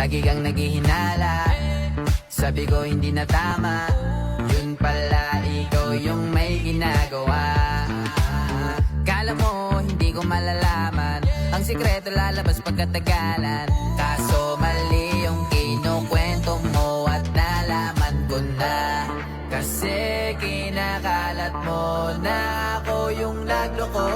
Lagi kang naghihinala, sabi ko hindi na tama. Yun pala ikaw yung may ginagawa. Kala mo hindi ko malalaman, ang sikreto lalabas pagkatagalan. Kaso mali yung kinukwento mo at nalaman ko na. Kasi kinakalat mo na ako yung nagloko.